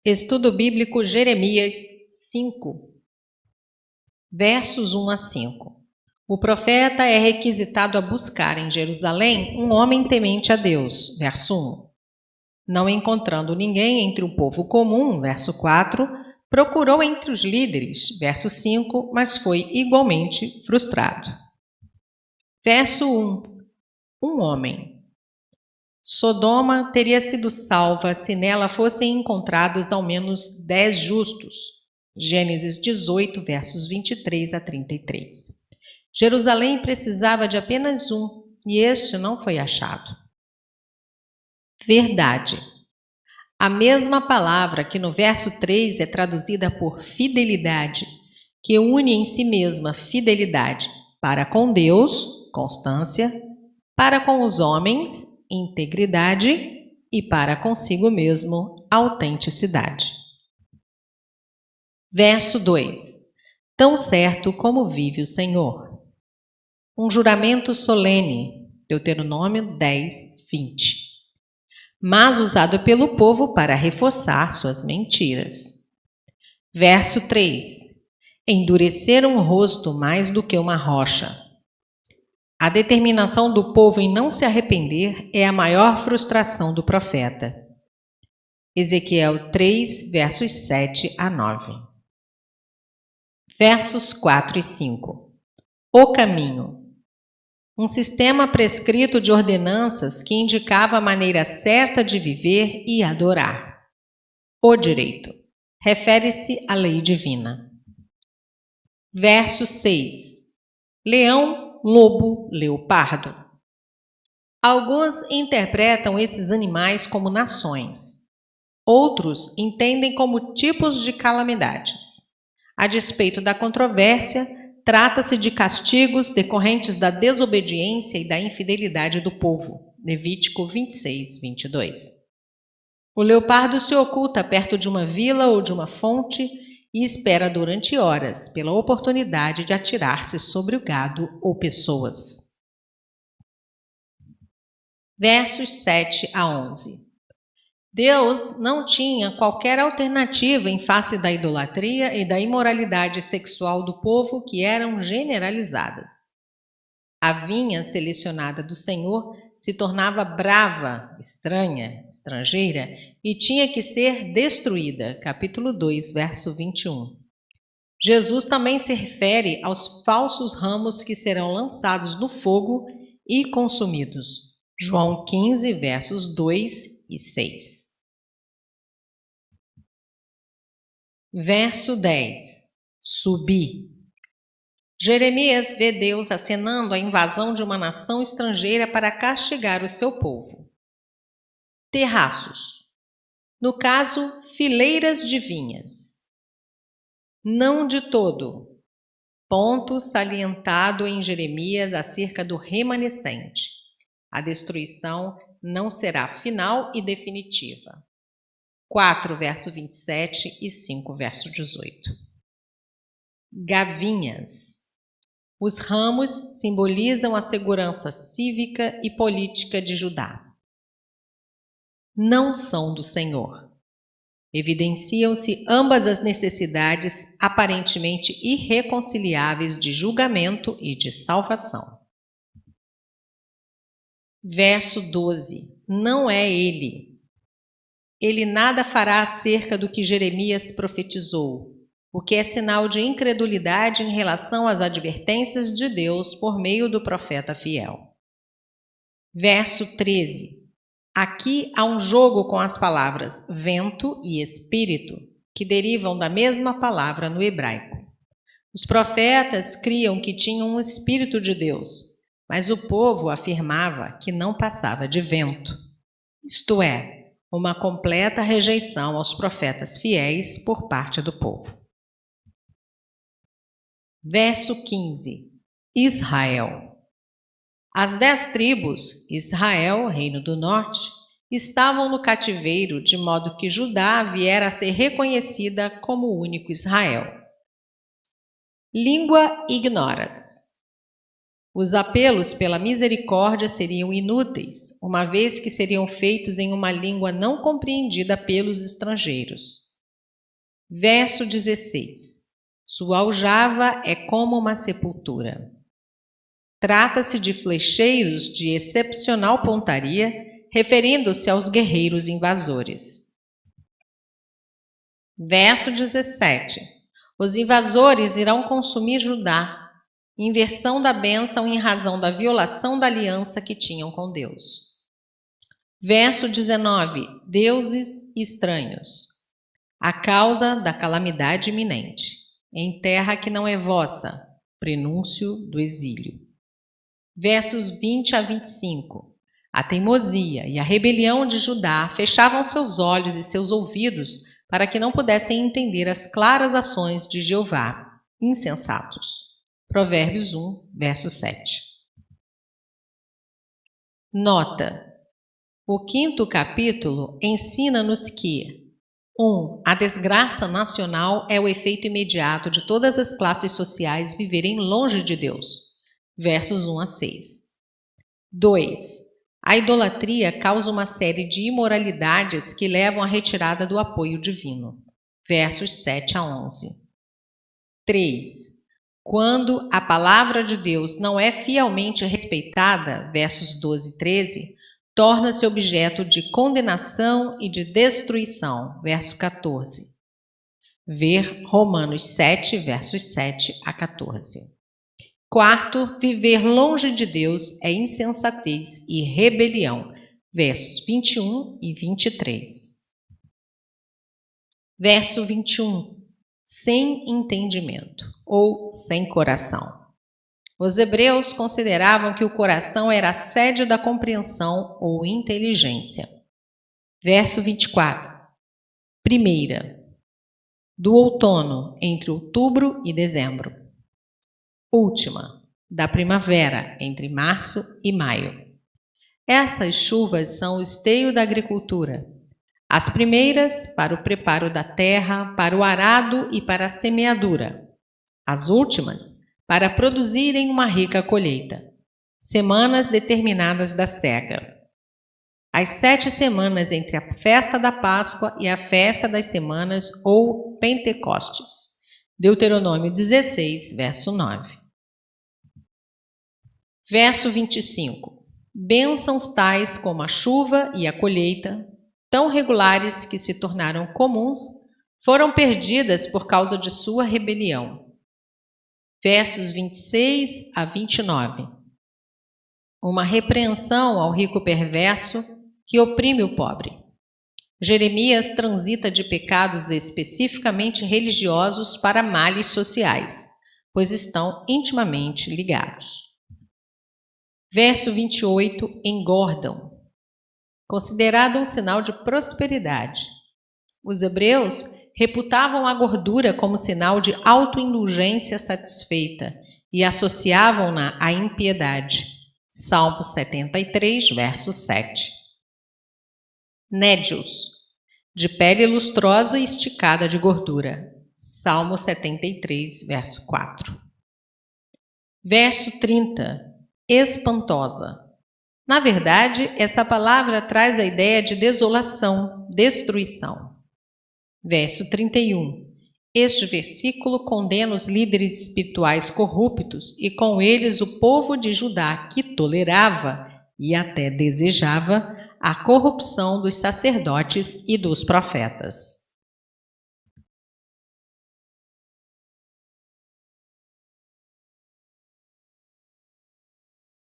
Estudo Bíblico Jeremias 5, versos 1 a 5. O profeta é requisitado a buscar em Jerusalém um homem temente a Deus, verso 1. Não encontrando ninguém entre o povo comum, verso 4, procurou entre os líderes, verso 5, mas foi igualmente frustrado. Verso 1. Um homem. Sodoma teria sido salva se nela fossem encontrados ao menos 10 justos. Gênesis 18, versos 23 a 33. Jerusalém precisava de apenas um, e este não foi achado. Verdade. A mesma palavra que no verso 3 é traduzida por fidelidade, que une em si mesma fidelidade para com Deus, constância, para com os homens, integridade, e para consigo mesmo, autenticidade. Verso 2. Tão certo como vive o Senhor. Um juramento solene, Deuteronômio 10, 20. Mas usado pelo povo para reforçar suas mentiras. Verso 3. Endureceram o rosto mais do que uma rocha. A determinação do povo em não se arrepender é a maior frustração do profeta. Ezequiel 3, versos 7 a 9. Versos 4 e 5. O caminho. Um sistema prescrito de ordenanças que indicava a maneira certa de viver e adorar. O direito. Refere-se à lei divina. Verso 6. Leão, lobo, leopardo. Alguns interpretam esses animais como nações. Outros entendem como tipos de calamidades. A despeito da controvérsia, trata-se de castigos decorrentes da desobediência e da infidelidade do povo. Levítico 26, 22. O leopardo se oculta perto de uma vila ou de uma fonte e espera durante horas pela oportunidade de atirar-se sobre o gado ou pessoas. Versos 7 a 11. Deus não tinha qualquer alternativa em face da idolatria e da imoralidade sexual do povo que eram generalizadas. A vinha selecionada do Senhor se tornava brava, estranha, estrangeira e tinha que ser destruída. Capítulo 2, verso 21. Jesus também se refere aos falsos ramos que serão lançados no fogo e consumidos. João 15, versos 2 e 6. Verso 10. Subir. Jeremias vê Deus acenando a invasão de uma nação estrangeira para castigar o seu povo. Terraços. No caso, fileiras de vinhas. Não de todo. Ponto salientado em Jeremias acerca do remanescente. A destruição não será final e definitiva. 4, verso 27 e 5, verso 18. Gavinhas. Os ramos simbolizam a segurança cívica e política de Judá. Não são do Senhor. Evidenciam-se ambas as necessidades aparentemente irreconciliáveis de julgamento e de salvação. Verso 12. Não é ele. Ele nada fará acerca do que Jeremias profetizou, o que é sinal de incredulidade em relação às advertências de Deus por meio do profeta fiel. Verso 13. Aqui há um jogo com as palavras vento e espírito, que derivam da mesma palavra no hebraico. Os profetas criam que tinham um espírito de Deus, mas o povo afirmava que não passava de vento. Isto é, uma completa rejeição aos profetas fiéis por parte do povo. Verso 15. Israel. As 10 tribos, Israel, reino do norte, estavam no cativeiro, de modo que Judá viera a ser reconhecida como o único Israel. Língua ignoras. Os apelos pela misericórdia seriam inúteis, uma vez que seriam feitos em uma língua não compreendida pelos estrangeiros. Verso 16. Sua aljava é como uma sepultura. Trata-se de flecheiros de excepcional pontaria, referindo-se aos guerreiros invasores. Verso 17. Os invasores irão consumir Judá, inversão da bênção em razão da violação da aliança que tinham com Deus. Verso 19. Deuses estranhos. A causa da calamidade iminente, em terra que não é vossa, prenúncio do exílio. Versos 20 a 25. A teimosia e a rebelião de Judá fechavam seus olhos e seus ouvidos para que não pudessem entender as claras ações de Jeová, insensatos. Provérbios 1, verso 7. Nota: o 5º capítulo ensina-nos que 1. A desgraça nacional é o efeito imediato de todas as classes sociais viverem longe de Deus. Versos 1 a 6. 2. A idolatria causa uma série de imoralidades que levam à retirada do apoio divino. Versos 7 a 11. 3. Quando a palavra de Deus não é fielmente respeitada, versos 12 e 13, torna-se objeto de condenação e de destruição, verso 14. Ver Romanos 7, versos 7 a 14. 4. Viver longe de Deus é insensatez e rebelião, versos 21 e 23. Verso 21. Sem entendimento ou sem coração. Os hebreus consideravam que o coração era a sede da compreensão ou inteligência. Verso 24. Primeira. Do outono, entre outubro e dezembro. Última. Da primavera, entre março e maio. Essas chuvas são o esteio da agricultura. As primeiras, para o preparo da terra, para o arado e para a semeadura. As últimas, para produzirem uma rica colheita. Semanas determinadas da cega. As 7 semanas entre a festa da Páscoa e a festa das semanas ou Pentecostes. Deuteronômio 16, verso 9. Verso 25. Bênçãos tais como a chuva e a colheita, tão regulares que se tornaram comuns, foram perdidas por causa de sua rebelião. Versos 26 a 29. Uma repreensão ao rico perverso que oprime o pobre. Jeremias transita de pecados especificamente religiosos para males sociais, pois estão intimamente ligados. Verso 28. Engordam. Considerado um sinal de prosperidade. Os hebreus reputavam a gordura como sinal de autoindulgência satisfeita e associavam-na à impiedade. Salmo 73, verso 7. Nédios, de pele lustrosa e esticada de gordura. Salmo 73, verso 4. Verso 30. Espantosa. Na verdade, essa palavra traz a ideia de desolação, destruição. Verso 31. Este versículo condena os líderes espirituais corruptos e com eles o povo de Judá que tolerava e até desejava a corrupção dos sacerdotes e dos profetas.